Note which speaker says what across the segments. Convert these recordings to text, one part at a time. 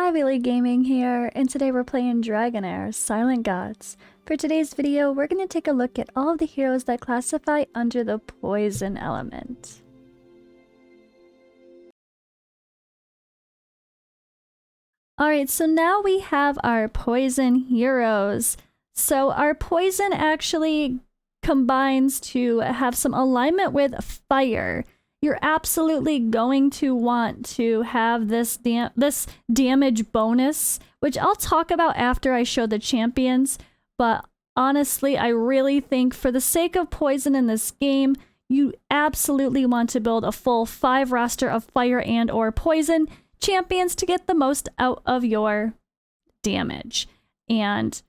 Speaker 1: Ivy Gaming here, and today we're playing Dragonheir, Silent Gods. For today's video, we're going to take a look at all of the heroes that classify under the poison element. Alright, so now we have our poison heroes. So our poison actually combines to have some alignment with fire. You're absolutely going to want to have this damage bonus, which I'll talk about after I show the champions. But honestly, I really think for the sake of poison in this game, you absolutely want to build a full 5 roster of fire and or poison champions to get the most out of your damage. And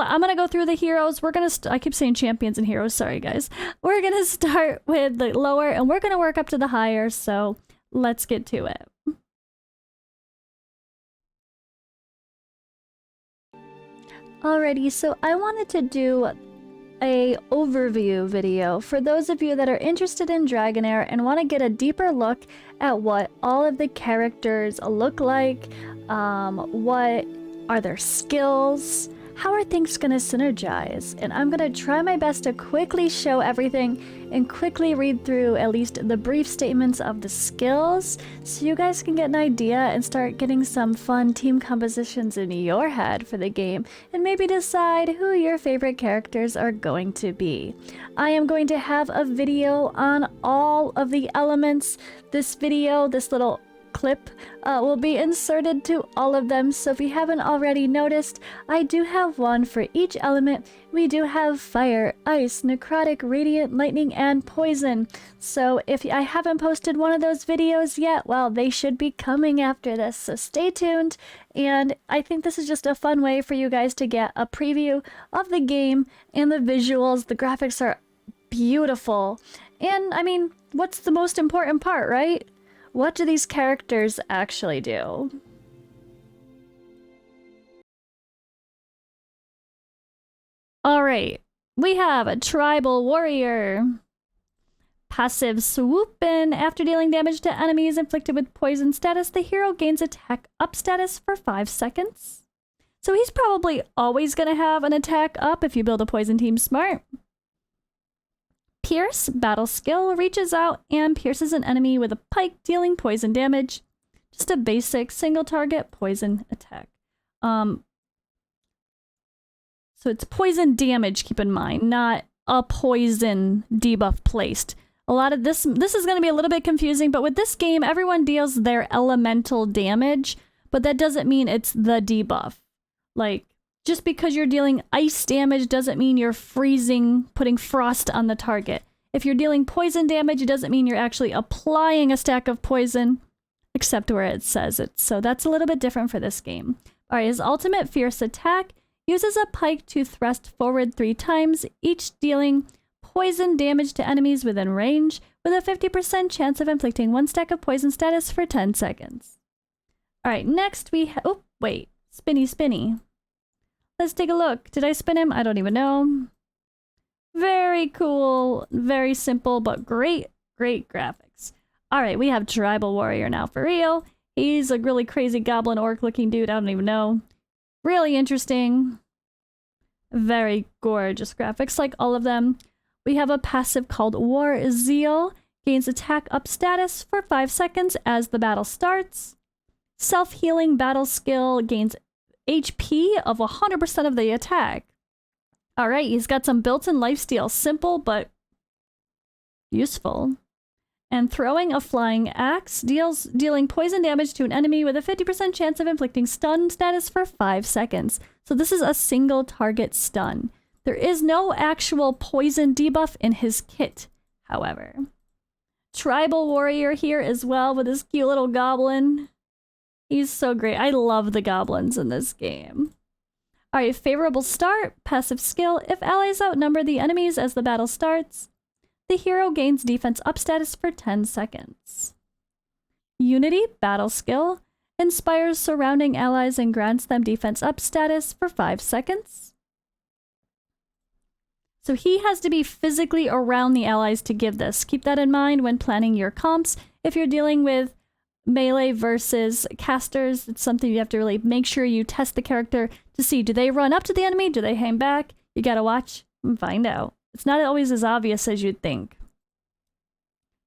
Speaker 1: I'm going to go through the heroes. We're going to, I keep saying champions and heroes, sorry guys. We're going to start with the lower and we're going to work up to the higher, so let's get to it. Alrighty, so I wanted to do a overview video for those of you that are interested in Dragonheir and want to get a deeper look at what all of the characters look like, what are their skills, how are things going to synergize, and I'm going to try my best to quickly show everything and quickly read through at least the brief statements of the skills so you guys can get an idea and start getting some fun team compositions in your head for the game and maybe decide who your favorite characters are going to be. I am going to have a video on all of the elements. This video, this little clip will be inserted to all of them, so if you haven't already noticed, I do have one for each element. We do have fire, ice, necrotic, radiant, lightning, and poison. So if I haven't posted one of those videos yet, well, they should be coming after this, so stay tuned. And I think this is just a fun way for you guys to get a preview of the game and the visuals. The graphics are beautiful, and I mean, what's the most important part, right? What do these characters actually do? Alright, we have a Tribal Warrior. Passive Swooping. After dealing damage to enemies inflicted with poison status, the hero gains attack up status for 5 seconds. So he's probably always going to have an attack up if you build a poison team smart. Pierce, battle skill, reaches out and pierces an enemy with a pike, dealing poison damage. Just a basic single target poison attack. So it's poison damage, keep in mind, not a poison debuff placed. A lot of this is going to be a little bit confusing, but with this game, everyone deals their elemental damage, but that doesn't mean it's the debuff. Like, just because you're dealing ice damage doesn't mean you're freezing, putting frost on the target. If you're dealing poison damage, it doesn't mean you're actually applying a stack of poison, except where it says it. So that's a little bit different for this game. Alright, his ultimate fierce attack uses a pike to thrust forward 3 times, each dealing poison damage to enemies within range, with a 50% chance of inflicting 1 stack of poison status for 10 seconds. Alright, next we have... Oh, wait. Spinny. Let's take a look. Did I spin him? I don't even know. Very cool. Very simple, but great graphics. Alright, we have Tribal Warrior now for real. He's a really crazy goblin orc looking dude. I don't even know. Really interesting. Very gorgeous graphics, like all of them. We have a passive called War Zeal. Gains attack up status for 5 seconds as the battle starts. Self-healing battle skill gains HP of 100% of the attack. Alright, he's got some built-in lifesteal. Simple, but useful. And throwing a flying axe dealing poison damage to an enemy with a 50% chance of inflicting stun status for 5 seconds. So this is a single target stun. There is no actual poison debuff in his kit, however. Tribal Warrior here as well with his cute little goblin. He's so great. I love the goblins in this game. Alright, favorable start, passive skill. If allies outnumber the enemies as the battle starts, the hero gains defense up status for 10 seconds. Unity, battle skill. Inspires surrounding allies and grants them defense up status for 5 seconds. So he has to be physically around the allies to give this. Keep that in mind when planning your comps. If you're dealing with melee versus casters. It's something you have to really make sure you test the character to see, do they run up to the enemy? Do they hang back? You gotta watch and find out. It's not always as obvious as you'd think.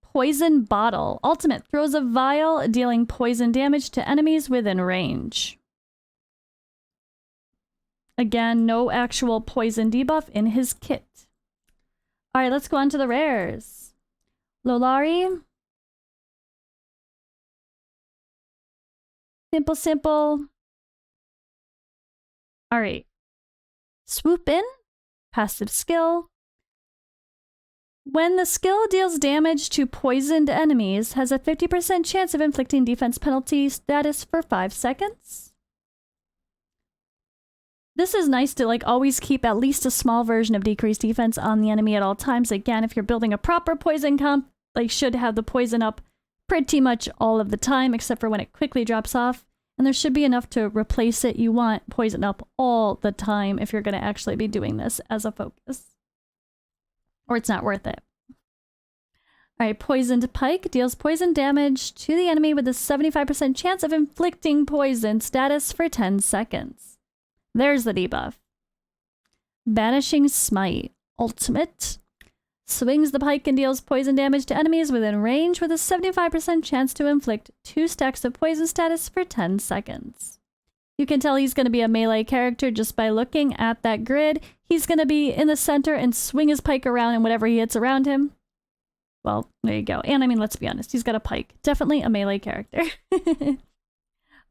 Speaker 1: Poison Bottle. Ultimate throws a vial, dealing poison damage to enemies within range. Again, no actual poison debuff in his kit. Alright, let's go on to the rares. Lolari. Simple. Alright. Swooping. Passive skill. When the skill deals damage to poisoned enemies, has a 50% chance of inflicting defense penalty status for 5 seconds. This is nice to like always keep at least a small version of decreased defense on the enemy at all times. Again, if you're building a proper poison comp, they should have the poison up pretty much all of the time, except for when it quickly drops off. And there should be enough to replace it. You want poison up all the time if you're going to actually be doing this as a focus. Or it's not worth it. Alright, Poisoned Pike deals poison damage to the enemy with a 75% chance of inflicting poison status for 10 seconds. There's the debuff. Banishing Smite. Ultimate. Swings the pike and deals poison damage to enemies within range with a 75% chance to inflict 2 stacks of poison status for 10 seconds. You can tell he's going to be a melee character just by looking at that grid. He's going to be in the center and swing his pike around and whatever he hits around him. Well, there you go. And I mean, let's be honest, he's got a pike. Definitely a melee character.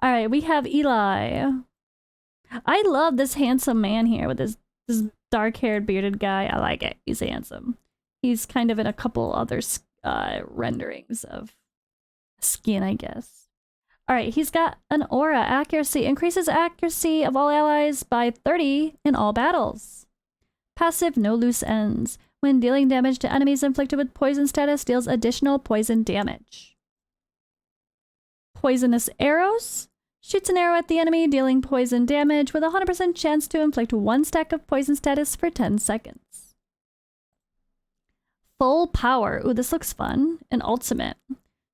Speaker 1: Alright, we have Eli. I love this handsome man here with this dark-haired bearded guy. I like it. He's handsome. He's kind of in a couple other renderings of skin, I guess. Alright, he's got an aura. Accuracy. Increases accuracy of all allies by 30 in all battles. Passive, no loose ends. When dealing damage to enemies inflicted with poison status, deals additional poison damage. Poisonous arrows. Shoots an arrow at the enemy, dealing poison damage with a 100% chance to inflict 1 stack of poison status for 10 seconds. Full power. Ooh, this looks fun. An ultimate.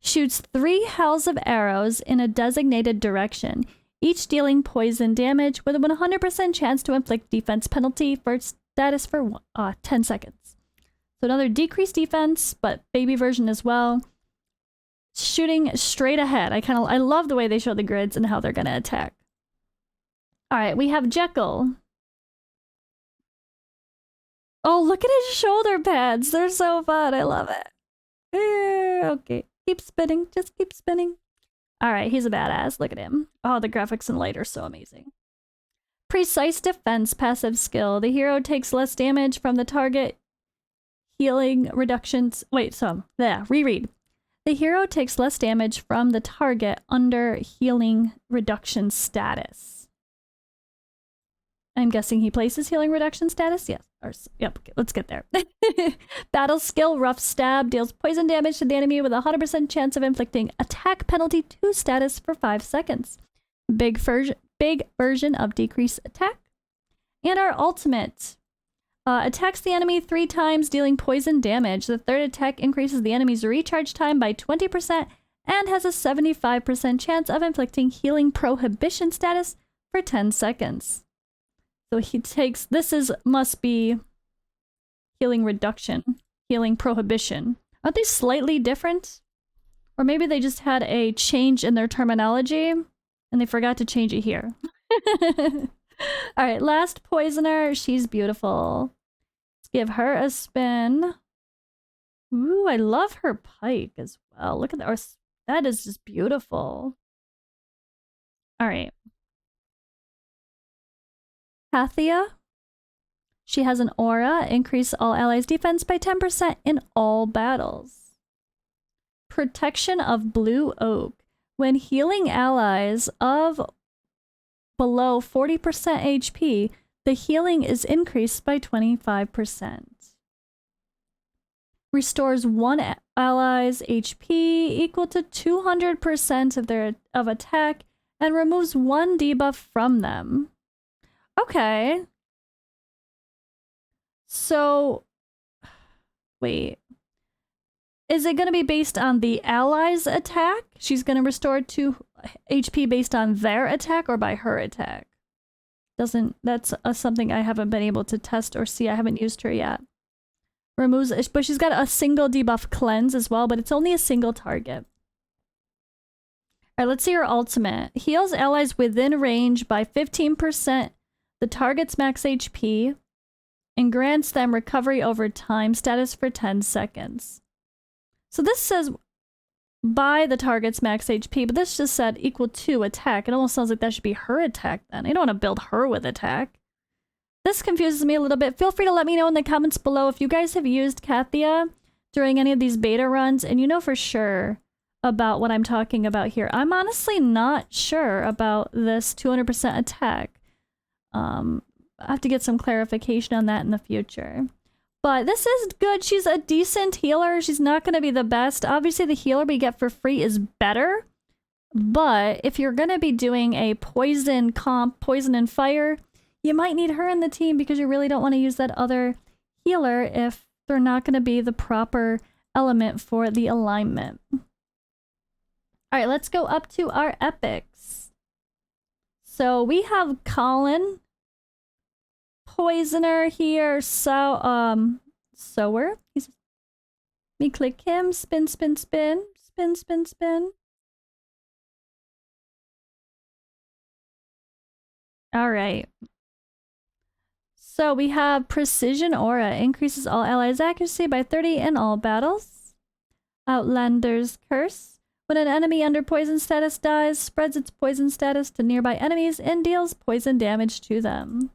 Speaker 1: Shoots 3 hells of arrows in a designated direction, each dealing poison damage with a 100% chance to inflict defense penalty for status for 10 seconds. So another decreased defense, but baby version as well. Shooting straight ahead. I love the way they show the grids and how they're going to attack. Alright, we have Jekyll. Oh, look at his shoulder pads. They're so fun. I love it. Okay. Keep spinning. Just keep spinning. Alright, he's a badass. Look at him. Oh, the graphics and light are so amazing. Precise Defense passive skill. The hero takes less damage from the target. Healing reductions. Wait, reread. The hero takes less damage from the target under healing reduction status. I'm guessing he places healing reduction status? Yes. Yep, okay, let's get there. Battle skill, Rough Stab, deals poison damage to the enemy with a 100% chance of inflicting attack penalty 2 status for 5 seconds. Big version of decrease attack. And our ultimate. Attacks the enemy 3 times, dealing poison damage. The third attack increases the enemy's recharge time by 20% and has a 75% chance of inflicting healing prohibition status for 10 seconds. So he takes, must be healing reduction, healing prohibition. Aren't they slightly different? Or maybe they just had a change in their terminology and they forgot to change it here. Alright, last poisoner. She's beautiful. Let's give her a spin. Ooh, I love her pike as well. Look at that. That is just beautiful. Alright. Kaeya. She has an aura. Increase all allies' defense by 10% in all battles. Protection of Blue Oak. When healing allies of below 40% HP, the healing is increased by 25%. Restores one ally's HP equal to 200% of attack and removes 1 debuff from them. Okay. So, wait. Is it going to be based on the allies' attack? She's going to restore 2 HP based on their attack or by her attack? That's something I haven't been able to test or see. I haven't used her yet. Removes, but she's got a single debuff cleanse as well, but it's only a single target. Alright, let's see her ultimate. Heals allies within range by 15%, the target's max HP, and grants them recovery over time status for 10 seconds. So this says by the target's max HP, but this just said equal to attack. It almost sounds like that should be her attack then. I don't want to build her with attack. This confuses me a little bit. Feel free to let me know in the comments below if you guys have used Kaeya during any of these beta runs and you know for sure about what I'm talking about here. I'm honestly not sure about this 200% attack. I have to get some clarification on that in the future. But this is good. She's a decent healer. She's not going to be the best. Obviously, the healer we get for free is better. But if you're going to be doing a poison comp, poison and fire, you might need her in the team because you really don't want to use that other healer if they're not going to be the proper element for the alignment. All right, let's go up to our epics. So we have Colin, Poisoner here, Sower. Let me click him. Spin, spin, spin. Spin, spin, spin. All right. So we have Precision Aura. Increases all allies' accuracy by 30 in all battles. Outlander's Curse. When an enemy under poison status dies, spreads its poison status to nearby enemies and deals poison damage to them.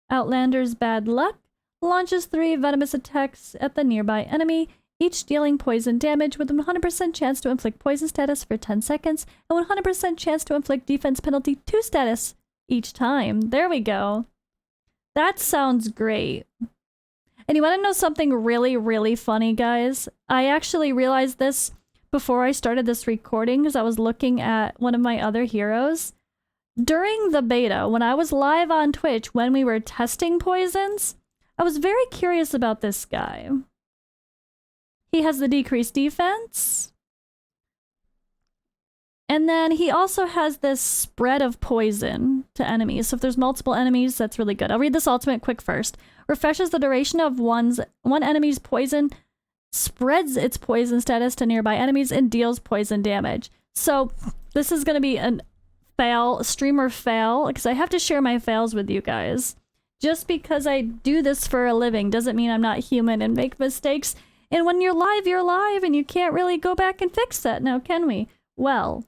Speaker 1: Outlander's Bad Luck. Launches 3 venomous attacks at the nearby enemy, each dealing poison damage with a 100% chance to inflict poison status for 10 seconds and 100% chance to inflict defense penalty 2 status each time. There we go. That sounds great. And you want to know something really, really funny, guys? I actually realized this before I started this recording because I was looking at one of my other heroes. During the beta, when I was live on Twitch, when we were testing poisons, I was very curious about this guy. He has the decreased defense. And then he also has this spread of poison to enemies. So if there's multiple enemies, that's really good. I'll read this ultimate quick first. Refreshes the duration of one enemy's poison, spreads its poison status to nearby enemies, and deals poison damage. So this is going to be a streamer fail, because I have to share my fails with you guys. Just because I do this for a living doesn't mean I'm not human and make mistakes. And when you're live, and you can't really go back and fix that now, can we? Well,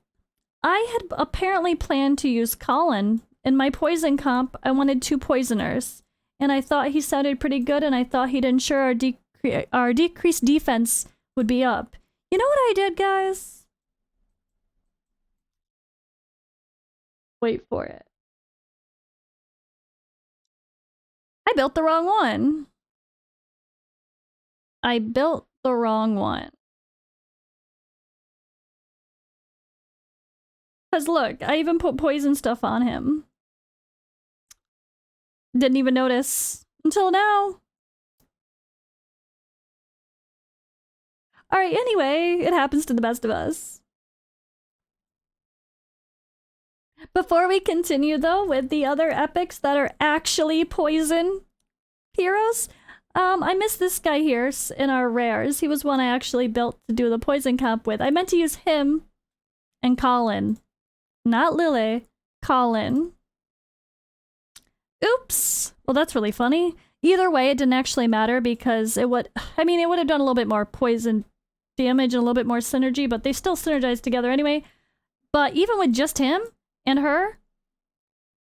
Speaker 1: I had apparently planned to use Colin. In my poison comp, I wanted 2 poisoners. And I thought he sounded pretty good, and I thought he'd ensure our decreased defense would be up. You know what I did, guys? Wait for it. I built the wrong one. I built the wrong one. Because look, I even put poison stuff on him. Didn't even notice until now. Alright, anyway, it happens to the best of us. Before we continue, though, with the other epics that are actually poison heroes, I missed this guy here in our rares. He was one I actually built to do the poison comp with. I meant to use him and Colin. Not Lily. Colin. Oops! Well, that's really funny. Either way, it didn't actually matter because it would... I mean, it would have done a little bit more poison damage and a little bit more synergy, but they still synergized together anyway. But even with just him and her,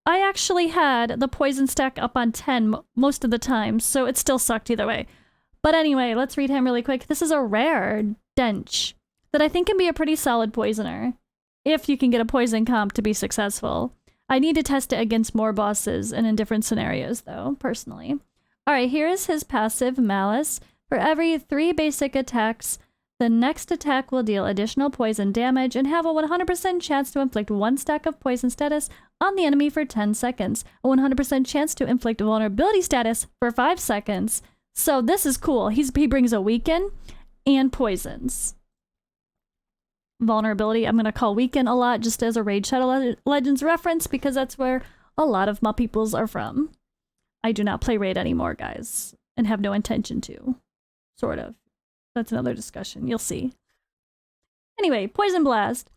Speaker 1: I actually had the poison stack up on 10 most of the time, so it still sucked either way. But anyway, let's read him really quick. This is a rare Dench that I think can be a pretty solid poisoner, if you can get a poison comp to be successful. I need to test it against more bosses and in different scenarios, though, personally. Alright, here is his passive, Malice. For every 3 basic attacks, the next attack will deal additional poison damage and have a 100% chance to inflict 1 stack of poison status on the enemy for 10 seconds. A 100% chance to inflict vulnerability status for 5 seconds. So this is cool. He brings a weaken, and poisons. Vulnerability, I'm going to call weaken a lot just as a Raid Shadow Legends reference because that's where a lot of my peoples are from. I do not play Raid anymore, guys, and have no intention to. Sort of. That's another discussion. You'll see. Anyway, Poison Blast.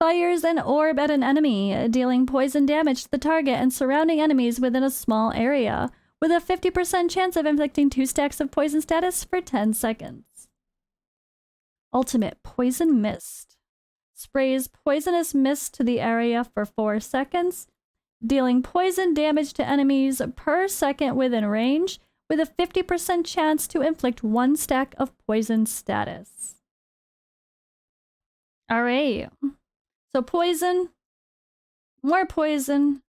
Speaker 1: Fires an orb at an enemy, dealing poison damage to the target and surrounding enemies within a small area, with a 50% chance of inflicting 2 stacks of poison status for 10 seconds. Ultimate Poison Mist. Sprays poisonous mist to the area for 4 seconds, dealing poison damage to enemies per second within range, with a 50% chance to inflict 1 stack of poison status. Alright. So poison, more poison,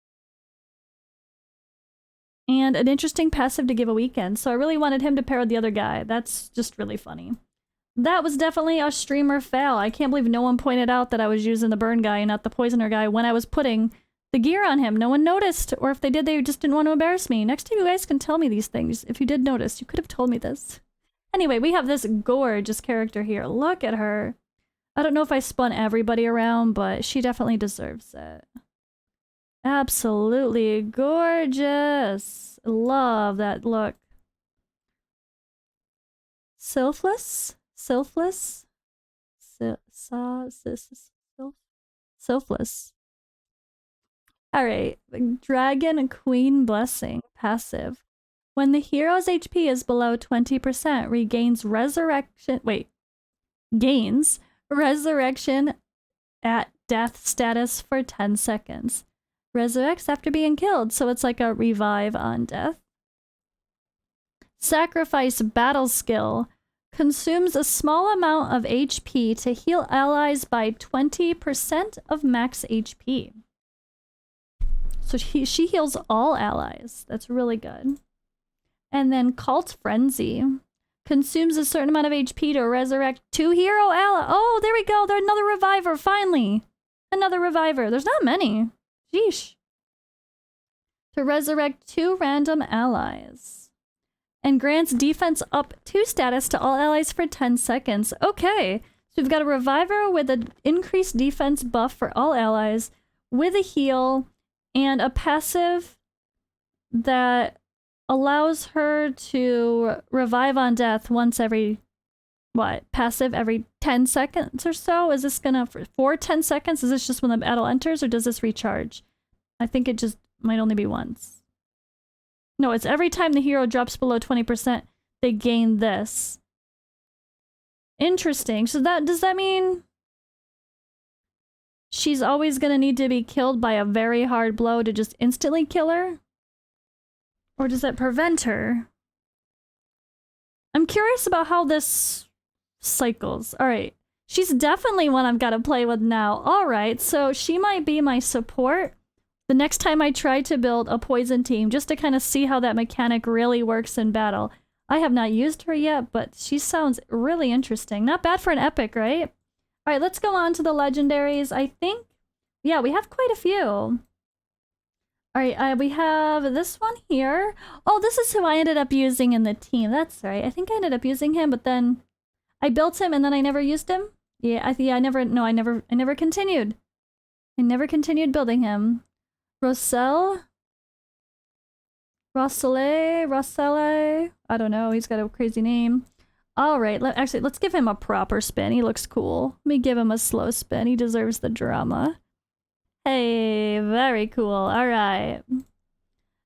Speaker 1: and an interesting passive to give a weekend. So I really wanted him to pair with the other guy. That's just really funny. That was definitely a streamer fail. I can't believe no one pointed out that I was using the burn guy and not the poisoner guy when I was putting the gear on him. No one noticed, or if they did, they just didn't want to embarrass me. Next time you guys can tell me these things. If you did notice, you could have told me this. Anyway, we have this gorgeous character here. Look at her. I don't know if I spun everybody around, but she definitely deserves it. Absolutely gorgeous. Love that look. Sylphless? Sylphless? Sylphless. Alright, Dragon Queen Blessing, passive. When the hero's HP is below 20%, gains resurrection at death status for 10 seconds. Resurrects after being killed, so it's like a revive on death. Sacrifice Battle Skill. Consumes a small amount of HP to heal allies by 20% of max HP. So she heals all allies. That's really good. And then Cult Frenzy. Consumes a certain amount of HP to resurrect 2 hero allies. Oh, there we go. There's another reviver, finally. Another reviver. There's not many. Sheesh. To resurrect 2 random allies. And grants defense up 2 status to all allies for 10 seconds. Okay. So we've got a reviver with an increased defense buff for all allies, with a heal, and a passive that allows her to revive on death once every, passive every 10 seconds or so? Is this gonna, for 10 seconds? Is this just when the battle enters, or does this recharge? I think it just might only be once. No, it's every time the hero drops below 20%, they gain this. Interesting. So does that mean she's always gonna need to be killed by a very hard blow to just instantly kill her? Or does that prevent her? I'm curious about how this cycles. Alright. She's definitely one I've got to play with now. Alright, so she might be my support the next time I try to build a poison team, just to kind of see how that mechanic really works in battle. I have not used her yet, but she sounds really interesting. Not bad for an epic, right? Alright, let's go on to the legendaries. I think, yeah, we have quite a few. Alright, we have this one here. Oh, this is who I ended up using in the team. That's right. I think I ended up using him, but then I built him and then I never used him. Yeah, I never continued. I never continued building him. Roselle? Roselle? I don't know. He's got a crazy name. Alright, let's give him a proper spin. He looks cool. Let me give him a slow spin. He deserves the drama. Hey, very cool. Alright.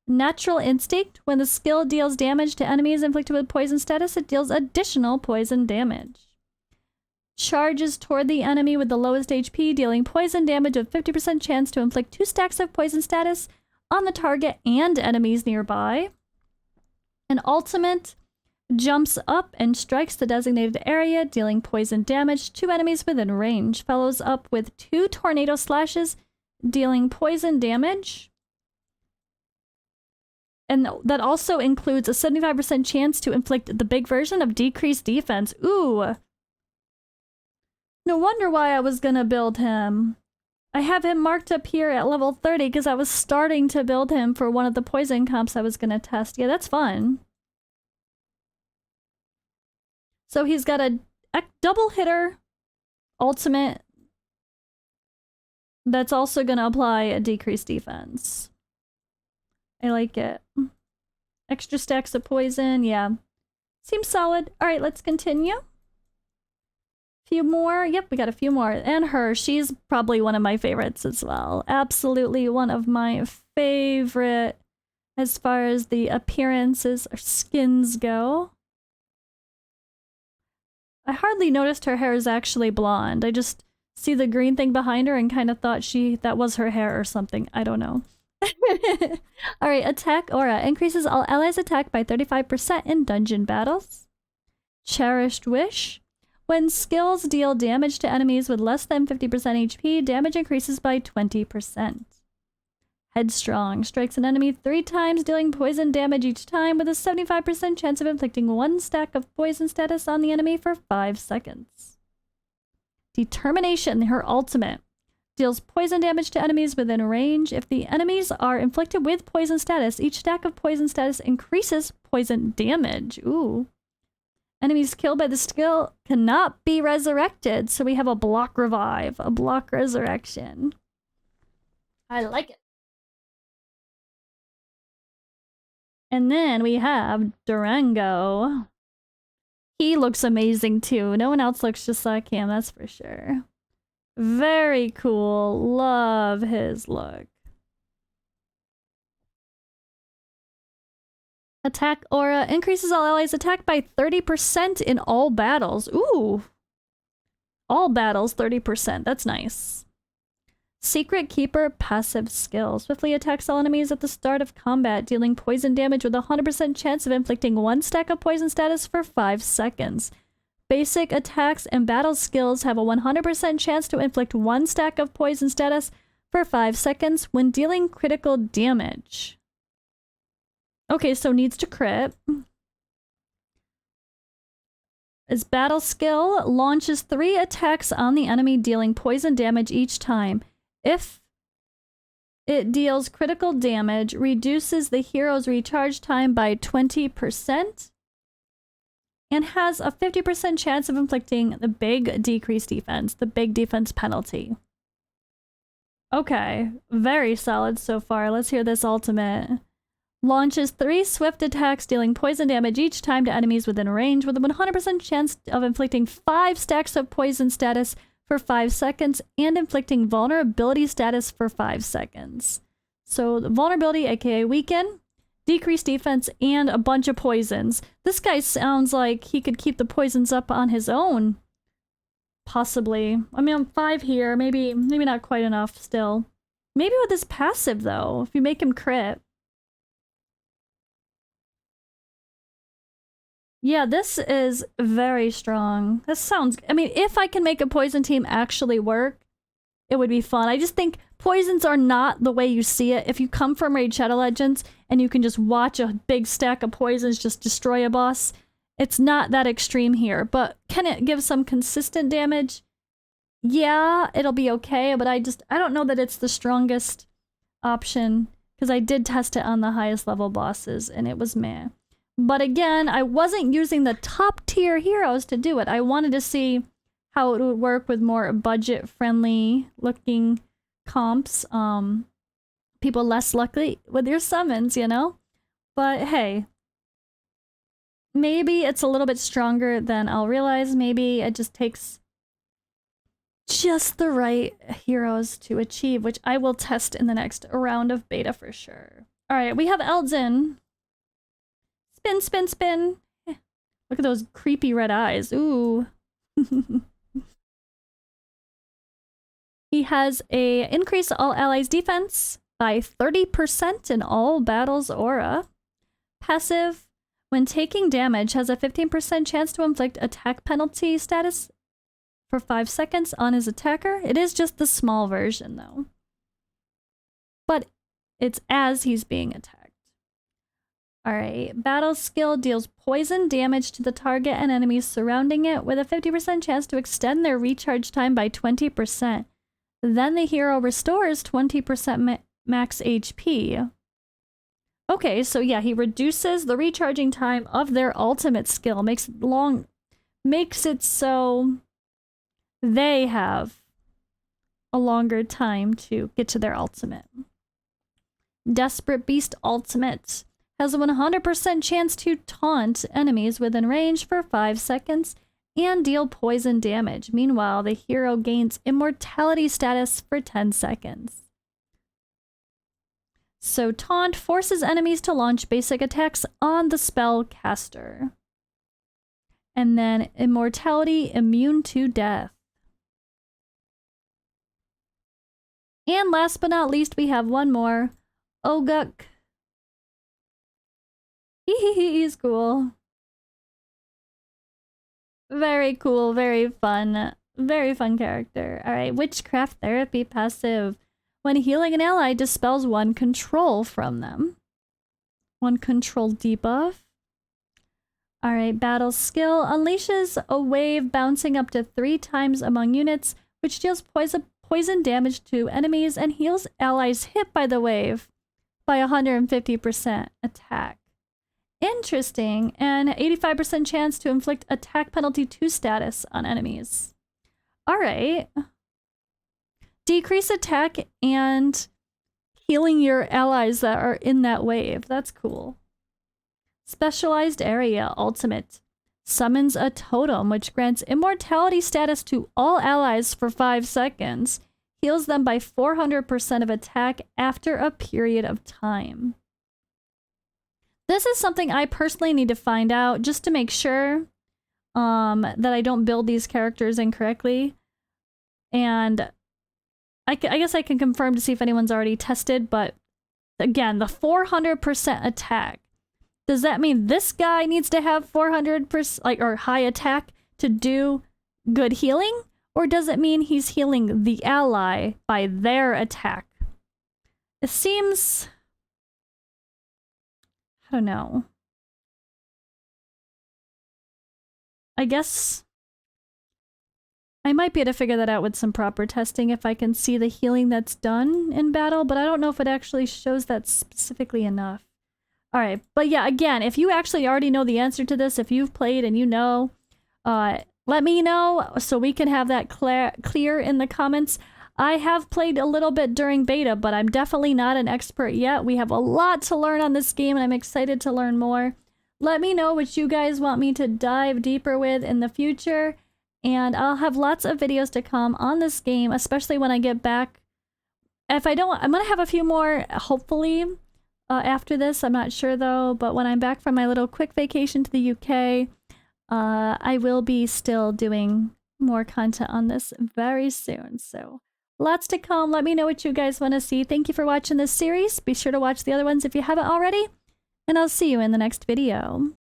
Speaker 1: Natural Instinct. When the skill deals damage to enemies inflicted with poison status, it deals additional poison damage. Charges toward the enemy with the lowest HP, dealing poison damage with 50% chance to inflict 2 stacks of poison status on the target and enemies nearby. An ultimate jumps up and strikes the designated area, dealing poison damage to enemies within range. Follows up with 2 tornado slashes, dealing poison damage. And that also includes a 75% chance to inflict the big version of decreased defense. Ooh! No wonder why I was gonna build him. I have him marked up here at level 30 because I was starting to build him for one of the poison comps I was gonna test. Yeah, that's fun. So he's got a double hitter ultimate that's also going to apply a decreased defense. I like it. Extra stacks of poison, yeah. Seems solid. All right, let's continue. Few more. Yep, we got a few more. And her, she's probably one of my favorites as well. Absolutely one of my favorite as far as the appearances or skins go. I hardly noticed her hair is actually blonde. I just see the green thing behind her and kind of thought that was her hair or something. I don't know. All right, attack aura increases all allies' attack by 35% in dungeon battles. Cherished wish. When skills deal damage to enemies with less than 50% HP, damage increases by 20%. Headstrong strikes an enemy 3 times, dealing poison damage each time with a 75% chance of inflicting 1 stack of poison status on the enemy for 5 seconds. Determination, her ultimate, deals poison damage to enemies within range. If the enemies are inflicted with poison status, each stack of poison status increases poison damage. Ooh. Enemies killed by the skill cannot be resurrected, so we have a block revive, a block resurrection. I like it. And then we have Durango. He looks amazing too. No one else looks just like him, that's for sure. Very cool. Love his look. Attack aura increases all allies' attack by 30% in all battles. Ooh. All battles, 30%. That's nice. Secret Keeper passive skill. Swiftly attacks all enemies at the start of combat, dealing poison damage with a 100% chance of inflicting 1 stack of poison status for 5 seconds. Basic attacks and battle skills have a 100% chance to inflict 1 stack of poison status for 5 seconds when dealing critical damage. Okay, so needs to crit. Its battle skill launches 3 attacks on the enemy, dealing poison damage each time. If it deals critical damage, reduces the hero's recharge time by 20%, and has a 50% chance of inflicting the big decreased defense, the big defense penalty. Okay, very solid so far. Let's hear this ultimate. Launches 3 swift attacks, dealing poison damage each time to enemies within range, with a 100% chance of inflicting 5 stacks of poison status for 5 seconds, and inflicting vulnerability status for 5 seconds. So the vulnerability, aka weaken, decreased defense, and a bunch of poisons. This guy sounds like he could keep the poisons up on his own. Possibly. I mean, I'm 5 here, maybe not quite enough still. Maybe with his passive though, if you make him crit. Yeah, this is very strong. This sounds... I mean, if I can make a poison team actually work, it would be fun. I just think poisons are not the way you see it. If you come from Raid Shadow Legends and you can just watch a big stack of poisons just destroy a boss, it's not that extreme here. But can it give some consistent damage? Yeah, it'll be okay, but I don't know that it's the strongest option, because I did test it on the highest level bosses and it was meh. But again, I wasn't using the top tier heroes to do it. I wanted to see how it would work with more budget friendly looking comps. People less lucky with your summons, you know? But hey, maybe it's a little bit stronger than I'll realize. Maybe it just takes just the right heroes to achieve, which I will test in the next round of beta for sure. All right, we have Elgin. Spin, spin, spin. Look at those creepy red eyes. Ooh. He has a increase all allies defense by 30% in all battles aura. Passive, when taking damage, has a 15% chance to inflict attack penalty status for 5 seconds on his attacker. It is just the small version though. But it's as he's being attacked. Alright, battle skill deals poison damage to the target and enemies surrounding it with a 50% chance to extend their recharge time by 20%. Then the hero restores 20% max HP. Okay, so yeah, he reduces the recharging time of their ultimate skill, makes makes it so they have a longer time to get to their ultimate. Desperate Beast Ultimate has a 100% chance to taunt enemies within range for 5 seconds and deal poison damage. Meanwhile, the hero gains immortality status for 10 seconds. So Taunt forces enemies to launch basic attacks on the spell caster. And then Immortality, immune to death. And last but not least, we have one more. Oguk. He's cool. Very cool, very fun character. Alright, Witchcraft Therapy passive. When healing an ally, dispels one control from them. One control debuff. Alright, Battle Skill. Unleashes a wave bouncing up to 3 times among units, which deals poison damage to enemies and heals allies hit by the wave by 150% attack. Interesting, and 85% chance to inflict attack penalty 2 status on enemies. Alright. Decrease attack and healing your allies that are in that wave. That's cool. Specialized Area Ultimate. Summons a totem which grants immortality status to all allies for 5 seconds. Heals them by 400% of attack after a period of time. This is something I personally need to find out just to make sure that I don't build these characters incorrectly. And I guess I can confirm to see if anyone's already tested, but again, the 400% attack. Does that mean this guy needs to have 400% or high attack to do good healing? Or does it mean he's healing the ally by their attack? It seems... I don't know. I guess I might be able to figure that out with some proper testing if I can see the healing that's done in battle, but I don't know if it actually shows that specifically enough. Alright, but yeah, again, if you actually already know the answer to this, if you've played and you know, let me know so we can have that clear in the comments. I have played a little bit during beta, but I'm definitely not an expert yet. We have a lot to learn on this game, and I'm excited to learn more. Let me know what you guys want me to dive deeper with in the future, and I'll have lots of videos to come on this game, especially when I get back. If I don't, I'm going to have a few more, hopefully, after this. I'm not sure, though, but when I'm back from my little quick vacation to the UK, I will be still doing more content on this very soon, so... Lots to come. Let me know what you guys want to see. Thank you for watching this series. Be sure to watch the other ones if you haven't already. And I'll see you in the next video.